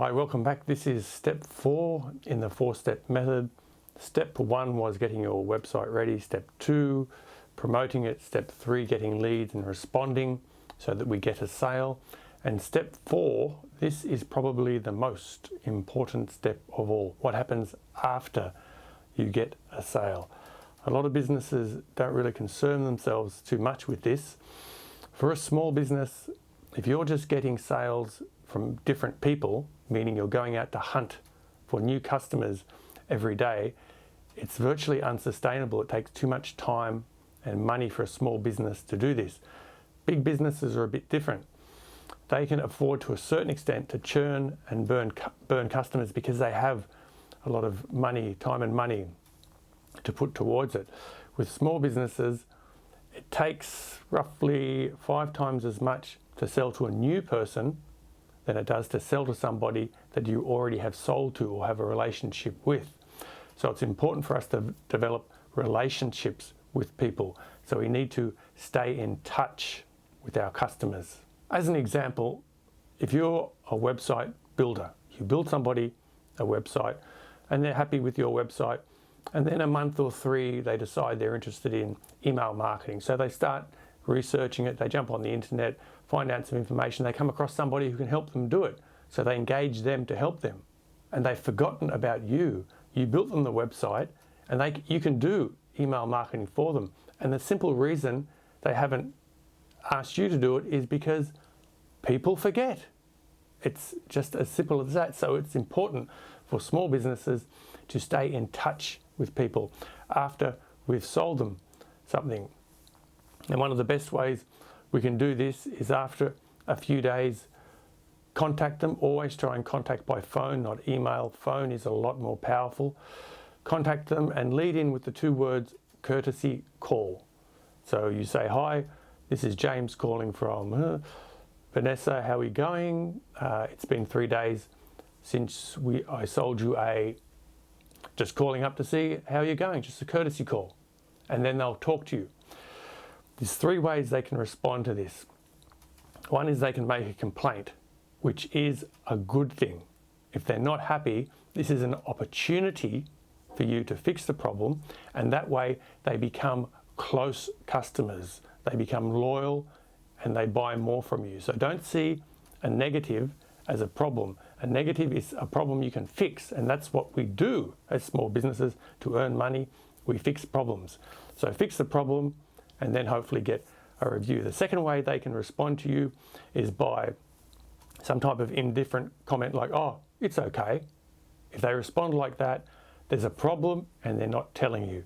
Hi, welcome back. This is step 4 in the 4-step method. Step 1 was getting your website ready. Step 2, promoting it. Step 3, getting leads and responding so that we get a sale. And step 4, this is probably the most important step of all. What happens after you get a sale? A lot of businesses don't really concern themselves too much with this. For a small business, if you're just getting sales from different people, meaning you're going out to hunt for new customers every day, it's virtually unsustainable. It takes too much time and money for a small business to do this. Big businesses are a bit different. They can afford to a certain extent to churn and burn customers because they have a lot of money, time and money to put towards it. With small businesses, it takes roughly 5 times as much to sell to a new person than it does to sell to somebody that you already have sold to or have a relationship with. So it's important for us to develop relationships with people. So we need to stay in touch with our customers. As an example, if you're a website builder, you build somebody a website and they're happy with your website, and then a month or 3 they decide they're interested in email marketing. So they start researching it, they jump on the internet, find out some information, they come across somebody who can help them do it. So they engage them to help them. And they've forgotten about you. You built them the website and you can do email marketing for them. And the simple reason they haven't asked you to do it is because people forget. It's just as simple as that. So it's important for small businesses to stay in touch with people after we've sold them something. And one of the best ways we can do this is after a few days, contact them. Always try and contact by phone, not email. Phone is a lot more powerful. Contact them and lead in with the 2 words, courtesy call. So you say, hi, this is James calling from Vanessa, how are you going? It's been 3 days since I sold you just calling up to see how you're going, just a courtesy call. And then they'll talk to you. There's 3 ways they can respond to this. One is they can make a complaint, which is a good thing. If they're not happy, this is an opportunity for you to fix the problem, and that way they become close customers. They become loyal and they buy more from you. So don't see a negative as a problem. A negative is a problem you can fix, and that's what we do as small businesses to earn money. We fix problems. So fix the problem and then hopefully get a review. The second way they can respond to you is by some type of indifferent comment like, oh, it's okay. If they respond like that, there's a problem and they're not telling you.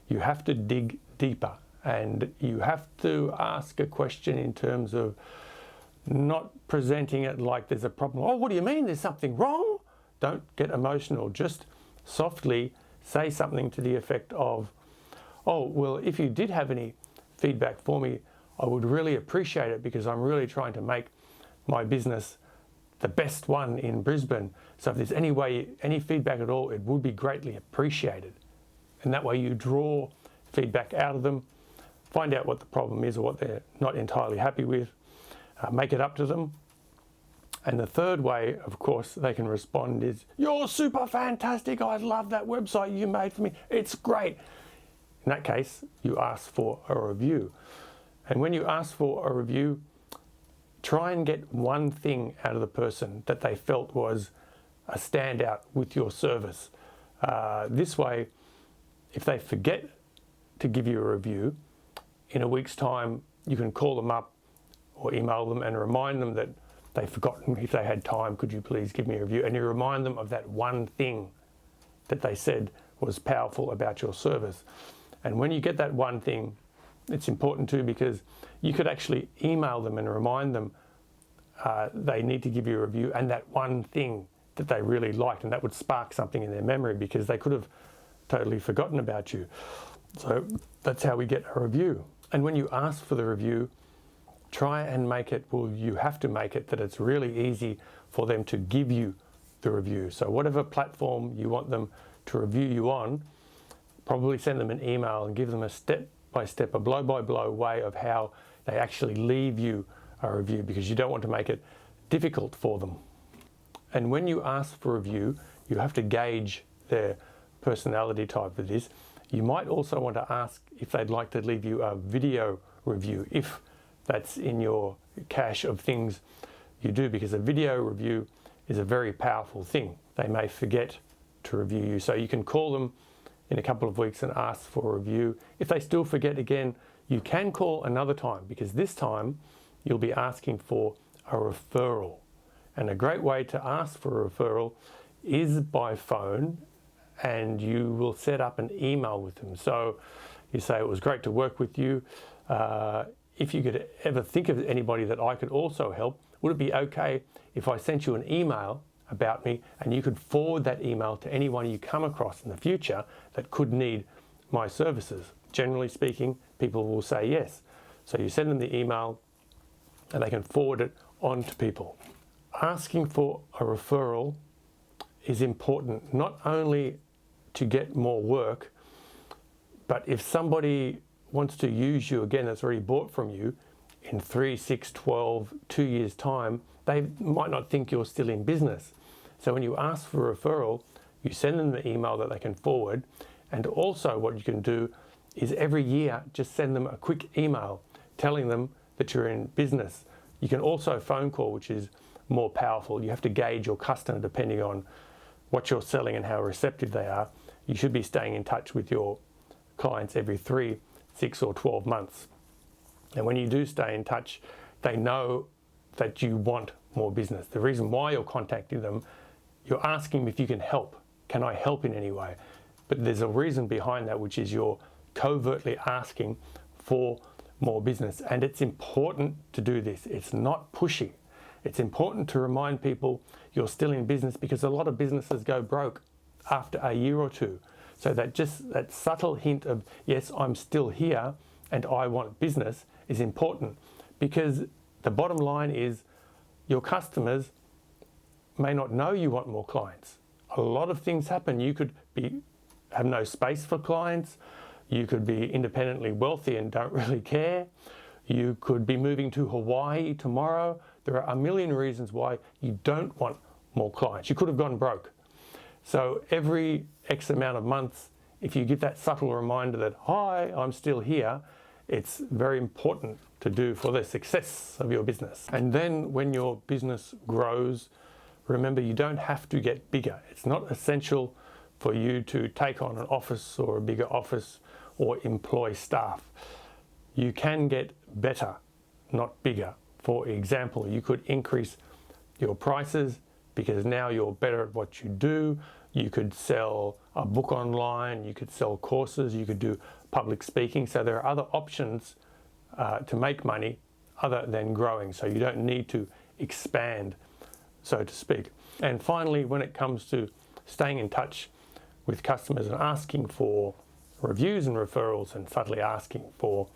You have to dig deeper and you have to ask a question in terms of not presenting it like there's a problem. Oh, what do you mean? There's something wrong? Don't get emotional. Just softly say something to the effect of, oh, well, if you did have any feedback for me, I would really appreciate it because I'm really trying to make my business the best one in Brisbane. So if there's any feedback at all, it would be greatly appreciated. And that way you draw feedback out of them, find out what the problem is or what they're not entirely happy with, make it up to them. And the third way, of course, they can respond is, you're super fantastic. I love that website you made for me. It's great. In that case, you ask for a review. And when you ask for a review, try and get one thing out of the person that they felt was a standout with your service. This way, if they forget to give you a review, in a week's time, you can call them up or email them and remind them that they've forgotten. If they had time, could you please give me a review? And you remind them of that one thing that they said was powerful about your service. And when you get that one thing, it's important too because you could actually email them and remind them they need to give you a review and that one thing that they really liked, and that would spark something in their memory because they could have totally forgotten about you. So that's how we get a review. And when you ask for the review, try and make it, well, you have to make it that it's really easy for them to give you the review. So whatever platform you want them to review you on, probably send them an email and give them a step-by-step, a blow-by-blow way of how they actually leave you a review, because you don't want to make it difficult for them. And when you ask for a review, you have to gauge their personality type for this. You might also want to ask if they'd like to leave you a video review, if that's in your cache of things you do, because a video review is a very powerful thing. They may forget to review you. So you can call them in a couple of weeks and ask for a review. If they still forget again, you can call another time, because this time you'll be asking for a referral. And a great way to ask for a referral is by phone, and you will set up an email with them. So you say, it was great to work with you. If you could ever think of anybody that I could also help, would it be okay if I sent you an email about me and you could forward that email to anyone you come across in the future that could need my services? Generally speaking, people will say yes. So you send them the email and they can forward it on to people. Asking for a referral is important, not only to get more work, but if somebody wants to use you again that's already bought from you in 3, 6, 12, 2 years' time, they might not think you're still in business. So when you ask for a referral, you send them the email that they can forward. And also what you can do is every year just send them a quick email telling them that you're in business. You can also phone call, which is more powerful. You have to gauge your customer depending on what you're selling and how receptive they are. You should be staying in touch with your clients every 3, 6 or 12 months. And when you do stay in touch, they know that you want more business. The reason why you're contacting them, you're asking them if you can help. Can I help in any way? But there's a reason behind that, which is you're covertly asking for more business. And it's important to do this. It's not pushy. It's important to remind people you're still in business, because a lot of businesses go broke after a year or two. So that subtle hint of, yes, I'm still here and I want business, is important, because the bottom line is your customers may not know you want more clients. A lot of things happen. You could have no space for clients. You could be independently wealthy and don't really care. You could be moving to Hawaii tomorrow. There are a million reasons why you don't want more clients. You could have gone broke. So every X amount of months, if you give that subtle reminder that, hi, I'm still here, it's very important to do for the success of your business. And then when your business grows, remember, you don't have to get bigger. It's not essential for you to take on an office or a bigger office or employ staff. You can get better, not bigger. For example, you could increase your prices because now you're better at what you do. You could sell a book online, you could sell courses, you could do public speaking. So there are other options to make money other than growing. So you don't need to expand, so to speak. And finally, when it comes to staying in touch with customers and asking for reviews and referrals and subtly asking for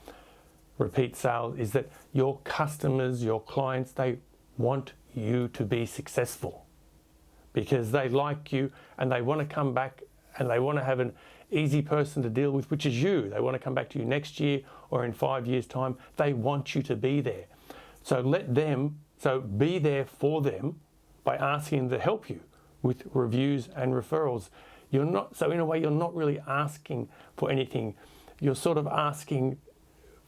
repeat sales, is that your customers, your clients, they want you to be successful because they like you and they want to come back and they want to have an easy person to deal with, which is you. They want to come back to you next year or in 5 years' time. They want you to be there. So be there for them by asking them to help you with reviews and referrals. In a way, you're not really asking for anything. You're sort of asking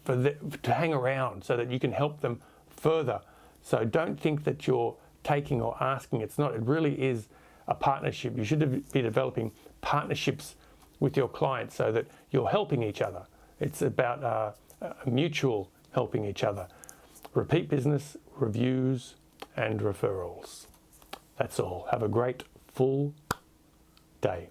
to hang around so that you can help them further. So don't think that you're taking or asking. It's not. It really is a partnership. You should be developing partnerships with your clients so that you're helping each other. It's about a mutual helping each other. Repeat business, reviews, and referrals. That's all. Have a great full day.